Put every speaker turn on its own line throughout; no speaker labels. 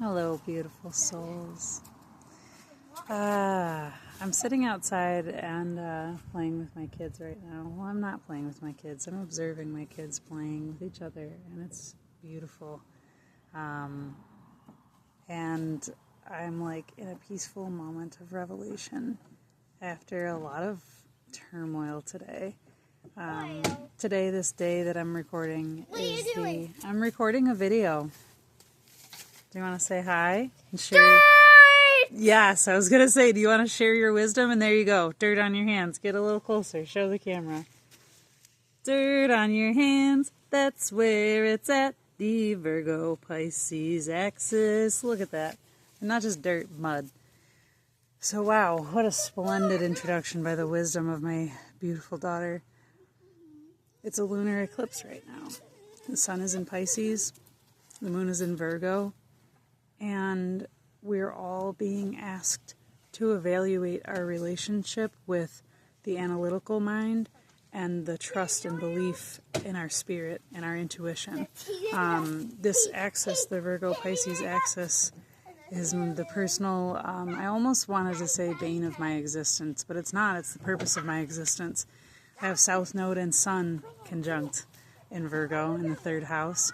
Hello, beautiful souls. I'm sitting outside and playing with my kids right now. Well, I'm not playing with my kids. I'm observing my kids playing with each other, and it's beautiful. And I'm like in a peaceful moment of revelation after a lot of turmoil today. Today, this day that I'm recording I'm recording a video. Do you want to say hi and share? Yes, I was going to say, do you want to share your wisdom? And there you go. Dirt on your hands. Get a little closer. Show the camera. Dirt on your hands. That's where it's at. The Virgo Pisces axis. Look at that. And not just dirt, mud. So wow, what a splendid introduction by the wisdom of my beautiful daughter. It's a lunar eclipse right now. The sun is in Pisces. The moon is in Virgo. And we're all being asked to evaluate our relationship with the analytical mind and the trust and belief in our spirit and our intuition. This axis, the Virgo Pisces axis, is the personal, I almost wanted to say bane of my existence, but it's not. It's the purpose of my existence. I have South Node and Sun conjunct in Virgo in the 3rd house,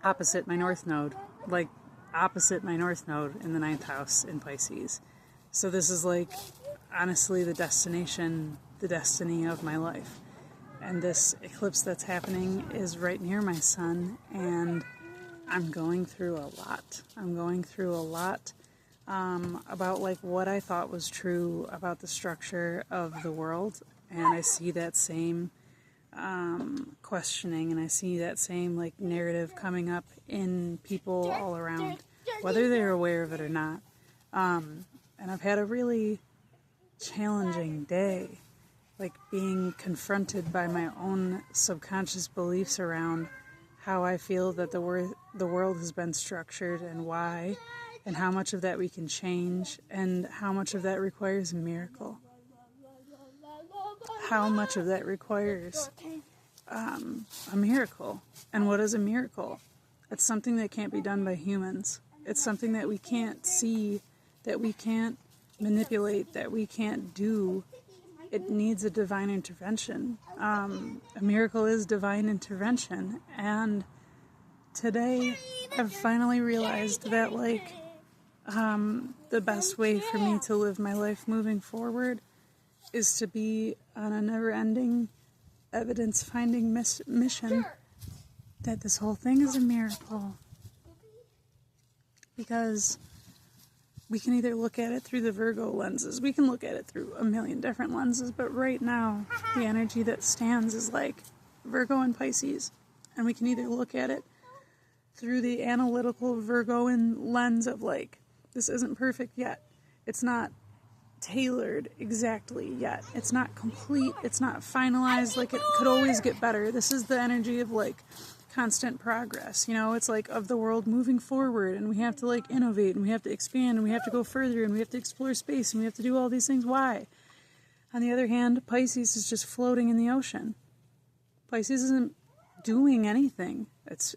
opposite my North Node, like opposite my North Node in the 9th house in Pisces. So this is like, honestly, the destination, the destiny of my life. And this eclipse that's happening is right near my sun, and I'm going through a lot. I'm going through a lot about like what I thought was true about the structure of the world, and I see that same questioning, and I see that same like narrative coming up in people all around, whether they're aware of it or not. And I've had a really challenging day, like being confronted by my own subconscious beliefs around how I feel that the world has been structured and why, and how much of that we can change, and how much of that requires a miracle. How much of that requires a miracle. And what is a miracle? It's something that can't be done by humans. It's something that we can't see, that we can't manipulate, that we can't do. It needs a divine intervention. A miracle is divine intervention. And today I've finally realized that like the best way for me to live my life moving forward is to be on a never-ending evidence-finding mission that this whole thing is a miracle. Because we can either look at it through the Virgo lenses, we can look at it through a million different lenses, but right now, the energy that stands is like Virgo and Pisces. And we can either look at it through the analytical Virgoan lens of like, this isn't perfect yet. It's not tailored exactly yet. It's not complete. It's not finalized. Like, it could always get better. This is the energy of like constant progress. You know, it's like of the world moving forward, and we have to like innovate, and we have to expand, and we have to go further, and we have to explore space, and we have to do all these things. Why? On the other hand, Pisces is just floating in the ocean. Pisces isn't doing anything.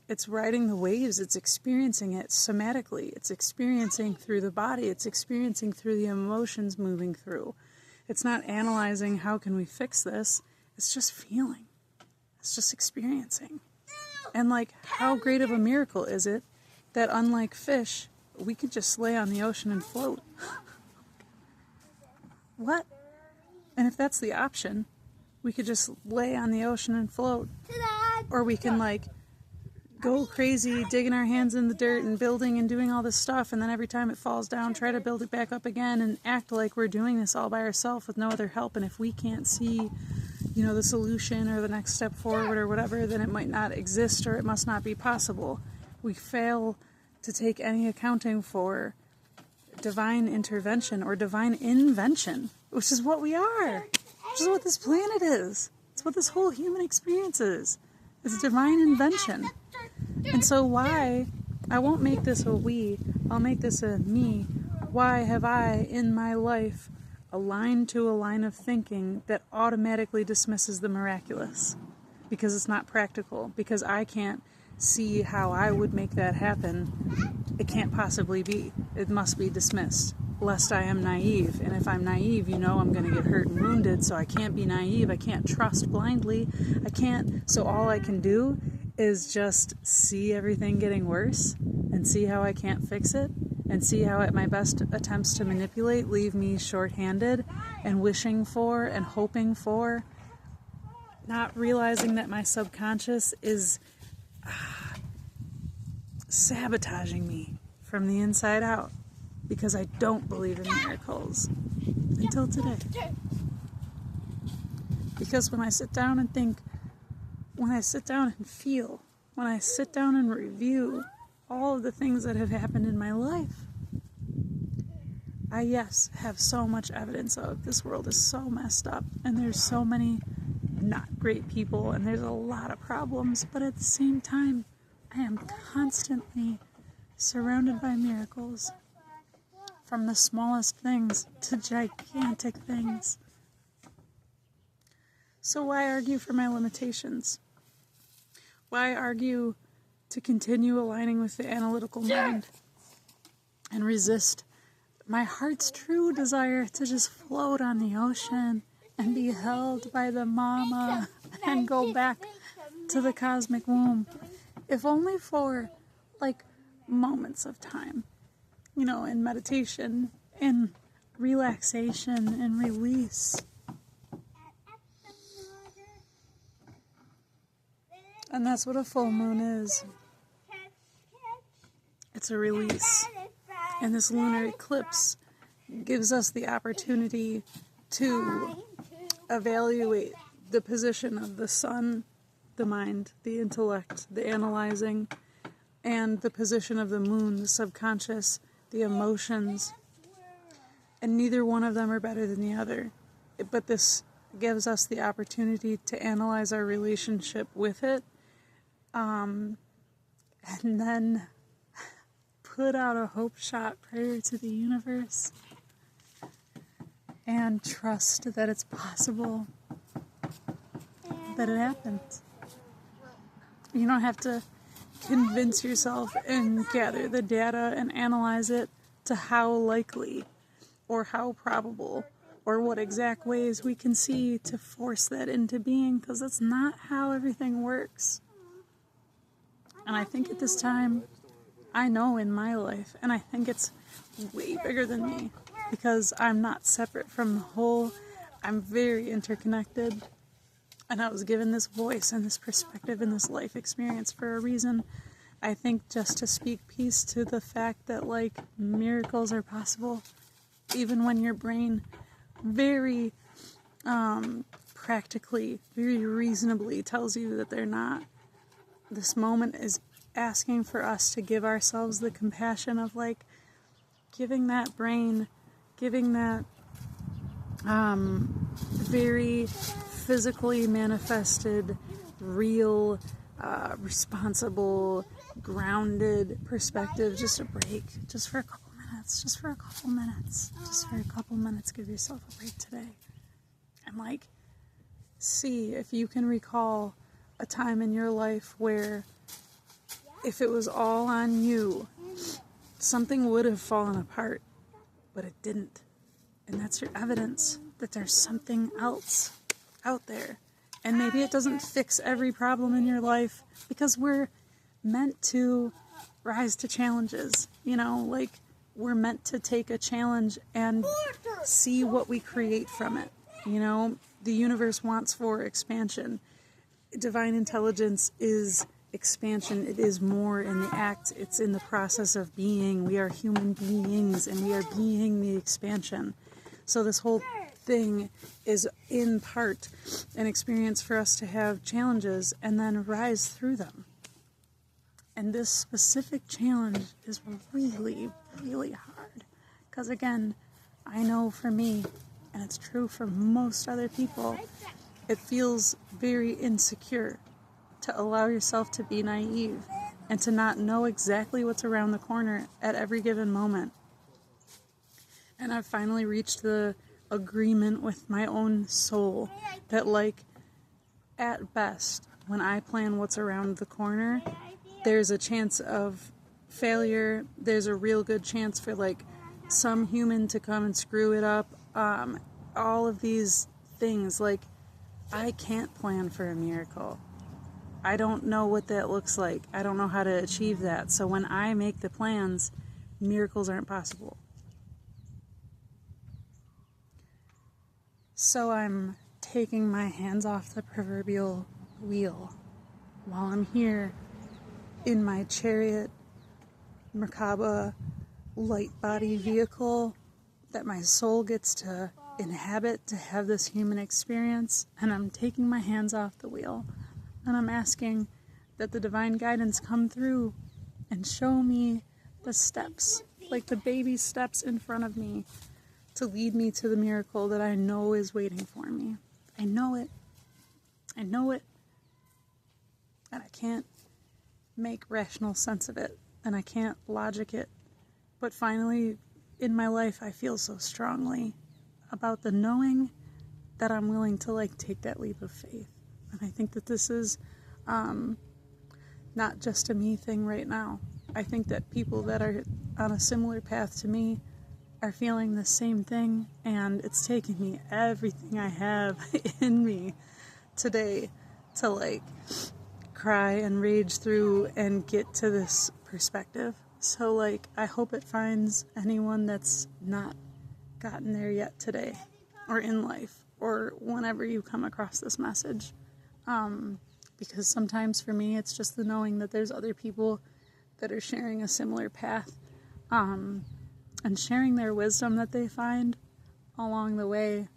It's riding the waves. It's experiencing it somatically. It's experiencing through the body. It's experiencing through the emotions moving through. It's not analyzing how can we fix this. It's just feeling. It's just experiencing. And like, how great of a miracle is it that unlike fish, we could just lay on the ocean and float? What? And if that's the option, we could just lay on the ocean and float. Or we can like go crazy, digging our hands in the dirt and building and doing all this stuff, and then every time it falls down, try to build it back up again and act like we're doing this all by ourselves with no other help. And if we can't see, you know, the solution or the next step forward or whatever, then it might not exist or it must not be possible. We fail to take any accounting for divine intervention or divine invention, which is what we are. Which is what this planet is. It's what this whole human experience is. It's divine invention. And so why, I won't make this a we, I'll make this a me. Why have I, in my life, aligned to a line of thinking that automatically dismisses the miraculous? Because it's not practical. Because I can't see how I would make that happen, it can't possibly be. It must be dismissed, lest I am naive. And if I'm naive, you know I'm going to get hurt and wounded, so I can't be naive. I can't trust blindly. I can't. So all I can do is just see everything getting worse and see how I can't fix it, and see how at my best attempts to manipulate leave me shorthanded and wishing for and hoping for, not realizing that my subconscious is sabotaging me from the inside out because I don't believe in miracles until today. Because when I sit down and think, when I sit down and feel, when I sit down and review all of the things that have happened in my life, I, yes, have so much evidence of this world is so messed up, and there's so many not great people, and there's a lot of problems, but at the same time, I am constantly surrounded by miracles, from the smallest things to gigantic things. So why argue for my limitations? Why argue to continue aligning with the analytical mind and resist my heart's true desire to just float on the ocean and be held by the mama and go back to the cosmic womb, if only for like moments of time, you know, in meditation, in relaxation and release. And that's what a full moon is. It's a release. And this lunar eclipse gives us the opportunity to evaluate the position of the sun, the mind, the intellect, the analyzing, and the position of the moon, the subconscious, the emotions. And neither one of them are better than the other. But this gives us the opportunity to analyze our relationship with it, and then put out a hope shot prayer to the universe and trust that it's possible that it happens. You don't have to convince yourself and gather the data and analyze it to how likely or how probable or what exact ways we can see to force that into being, because that's not how everything works. And I think at this time, I know in my life, and I think it's way bigger than me, because I'm not separate from the whole. I'm very interconnected, and I was given this voice and this perspective and this life experience for a reason. I think just to speak peace to the fact that, like, miracles are possible, even when your brain very practically, very reasonably tells you that they're not. This moment is asking for us to give ourselves the compassion of, like, giving that brain, giving that very physically manifested, real, responsible, grounded perspective just a break, just for a couple minutes, just for a couple minutes, give yourself a break today. And, like, see if you can recall a time in your life where if it was all on you, something would have fallen apart, but it didn't. And that's your evidence that there's something else out there. And maybe it doesn't fix every problem in your life, because we're meant to rise to challenges. You know, like, we're meant to take a challenge and see what we create from it. You know, the universe wants for expansion. Divine intelligence is expansion. It is more in the act. It's in the process of being. We are human beings, and we are being the expansion. So this whole thing is in part an experience for us to have challenges and then rise through them. And this specific challenge is really, really hard. Because, again, I know for me, and it's true for most other people, it feels very insecure to allow yourself to be naive and to not know exactly what's around the corner at every given moment. And I've finally reached the agreement with my own soul that, like, at best, when I plan what's around the corner, there's a chance of failure. There's a real good chance for like some human to come and screw it up. All of these things, like, I can't plan for a miracle. I don't know what that looks like. I don't know how to achieve that. So when I make the plans, miracles aren't possible. So I'm taking my hands off the proverbial wheel while I'm here in my chariot, Merkaba, light body vehicle that my soul gets to inhabit to have this human experience. And I'm taking my hands off the wheel. And I'm asking that the divine guidance come through and show me the steps, like the baby steps in front of me, to lead me to the miracle that I know is waiting for me. I know it. I know it. And I can't make rational sense of it. And I can't logic it. But finally, in my life, I feel so strongly about the knowing that I'm willing to, like, take that leap of faith. And I think that this is not just a me thing right now. I think that people that are on a similar path to me are feeling the same thing, and it's taken me everything I have in me today to, like, cry and rage through and get to this perspective. So, like, I hope it finds anyone that's not gotten there yet today, or in life, or whenever you come across this message. Because sometimes for me, it's just the knowing that there's other people that are sharing a similar path, and sharing their wisdom that they find along the way,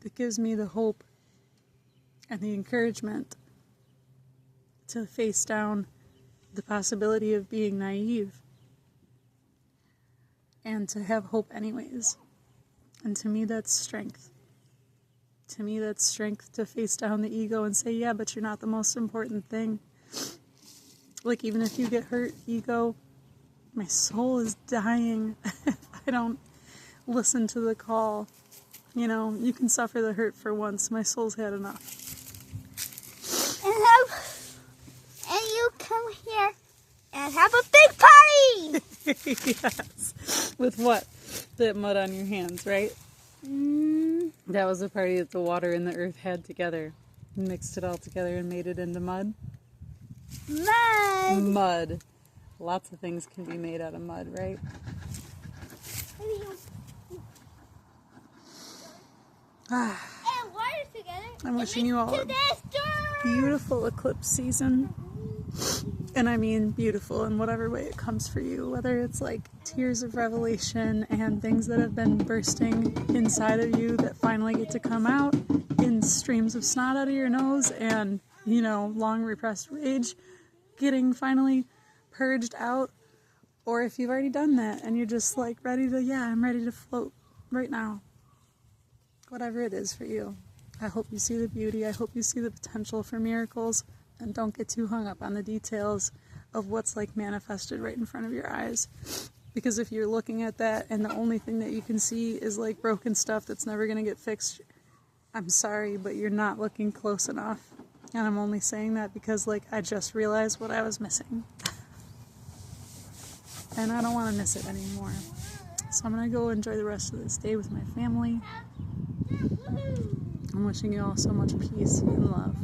that gives me the hope and the encouragement to face down the possibility of being naive and to have hope anyways. And to me, that's strength. To me, that's strength to face down the ego and say, yeah, but you're not the most important thing. Like, even if you get hurt, ego, my soul is dying if I don't listen to the call. You know, you can suffer the hurt for once. My soul's had enough.
And you come here and have a big party!
Yes. With what? The mud on your hands, right? That was the party that the water and the earth had together. Mixed it all together and made it into mud.
Mud!
Mud. Lots of things can be made out of mud, right?
And water together.
I'm wishing you all a beautiful eclipse season. And I mean beautiful in whatever way it comes for you. Whether it's like tears of revelation and things that have been bursting inside of you that finally get to come out in streams of snot out of your nose and, you know, long repressed rage getting finally purged out. Or if you've already done that and you're just like ready to, yeah, I'm ready to float right now. Whatever it is for you. I hope you see the beauty. I hope you see the potential for miracles. And don't get too hung up on the details of what's like manifested right in front of your eyes. Because if you're looking at that and the only thing that you can see is like broken stuff that's never going to get fixed, I'm sorry, but you're not looking close enough. And I'm only saying that because, like, I just realized what I was missing. And I don't want to miss it anymore. So I'm going to go enjoy the rest of this day with my family. I'm wishing you all so much peace and love.